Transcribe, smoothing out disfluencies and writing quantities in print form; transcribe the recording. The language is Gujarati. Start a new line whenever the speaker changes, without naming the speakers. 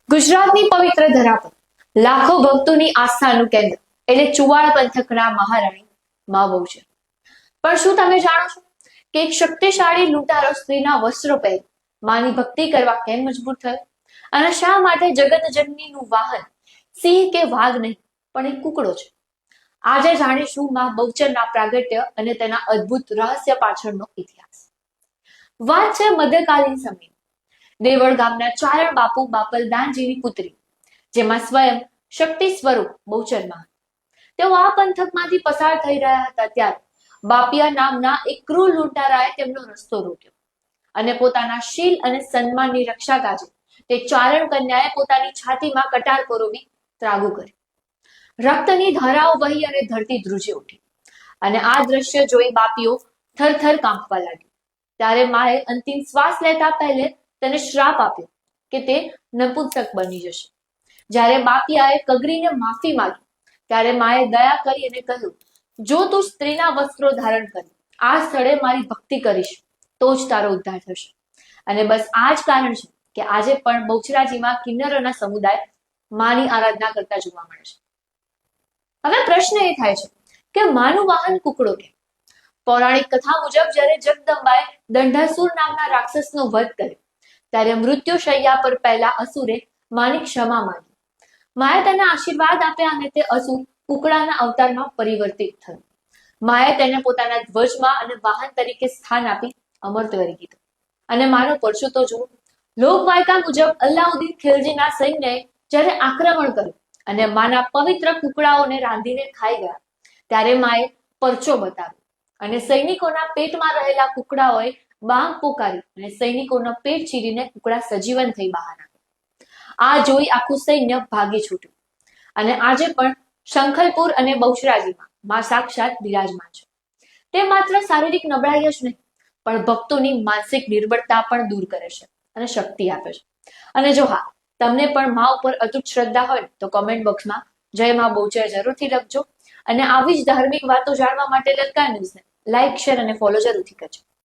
ગુજરાતની પવિત્ર ધરા પર લાખો ભક્તોની આસ્થાનું કેન્દ્ર એટલે ચુવાડ પંથકના મહારાણી મા બહુચર. પણ શું તમે જાણો છો કે એક શક્તિશાળી લૂંટારો સ્ત્રીના વસ્ત્રો પહેરી માની ભક્તિ કરવા કેમ મજબૂર થયો? અને શા માટે જગત જનનીનું વાહન સિંહ કે વાઘ નહીં પણ એક કુકડો છે? આજે જાણીશું મા બહુચરના પ્રાગટ્ય અને તેના અદ્ભુત રહસ્ય પાછળનો ઇતિહાસ. વાત છે મધ્યકાલીન સમય. દેવળ ગામના ચારણ બાપુ બાપલદાનજીની પુત્રી, જેમાં સ્વયં શક્તિ સ્વરૂપ બહુચરમાં. તેઓ આ પંથકમાંથી પસાર થઈ રહ્યા હતા ત્યારે બાપિયા નામના એક ક્રૂર લૂંટારાએ તેમનો રસ્તો રોક્યો અને પોતાના શીલ અને સન્માનની રક્ષા કાજે તે ચારણ કન્યાએ પોતાની છાતીમાં કટાર પરોવી ત્રાગુ કરી. રક્તની ધારાઓ વહી અને ધરતી ધ્રુજી ઉઠી અને આ દ્રશ્ય જોઈ બાપીઓ થરથર કાંપવા લાગી. ત્યારે માએ અંતિમ શ્વાસ લેતા પહેલે તેને શ્રાપ આપ્યો કે તે નપુંસક બની જશે. જ્યારે બાપિયાએ કગરીને માફી માંગી ત્યારે માએ દયા કરી અને કહ્યું, જો તું સ્ત્રીના વસ્ત્રો ધારણ કરી આ સ્થળે મારી ભક્તિ કરીશ તો જ તારો ઉદ્ધાર થશે. અને બસ આ જ કારણ છે કે આજે પણ બહુચરાજીમાં કિન્નરોના સમુદાય માની આરાધના કરતા જોવા મળે છે. હવે પ્રશ્ન એ થાય છે કે માનું વાહન કુકડો કેમ? પૌરાણિક કથા મુજબ જ્યારે જગદંબાએ દંડાસુર નામના રાક્ષસનો વધ કર્યો ત્યારે મૃત્યુ શૈયા પર પહેલા અસુરે માની ક્ષમા માંગી. માએ તેને આશીર્વાદ આપ્યા અને તે અસુર કુકડાના અવતારમાં પરિવર્તિત થયો. માએ તેને પોતાના ધ્વજમાં અને વાહન તરીકે સ્થાન આપી અમર કરી દીધું. અને માનો પરચો તો જુઓ. લોકવાયકા મુજબ અલ્લાઉદ્દીન ખિલજીના સૈન્યએ જ્યારે આક્રમણ કર્યું અને માના પવિત્ર કુકડાઓને રાંધીને ખાઈ ગયા ત્યારે માએ પરચો બતાવ્યો અને સૈનિકોના પેટમાં રહેલા કુકડાઓએ બાંગ પોકારી અને સૈનિકોનો પેટ ચીરીને કુકડા સજીવન થઈ બહાર આવ્યા. આ જોઈ આખું સૈન્ય ભાગી છૂટ્યું. અને આજે પણ શંખલપુર અને બહુચરાજીમાં માં સાક્ષાત બિરાજમાન છે. તે માત્ર શારીરિક નબળાઈ જ નહીં પણ ભક્તોની માનસિક નિર્બળતા પણ દૂર કરે છે અને શક્તિ આપે છે. અને જો હા, તમને પણ મા ઉપર અતૂટ શ્રદ્ધા હોય તો કોમેન્ટ બોક્સમાં જય મા બહુચર જરૂરથી લખજો. અને આવી જ ધાર્મિક વાતો જાણવા માટે લલકાર ન્યૂઝને લાઈક, શેર અને ફોલો જરૂરથી કરજો.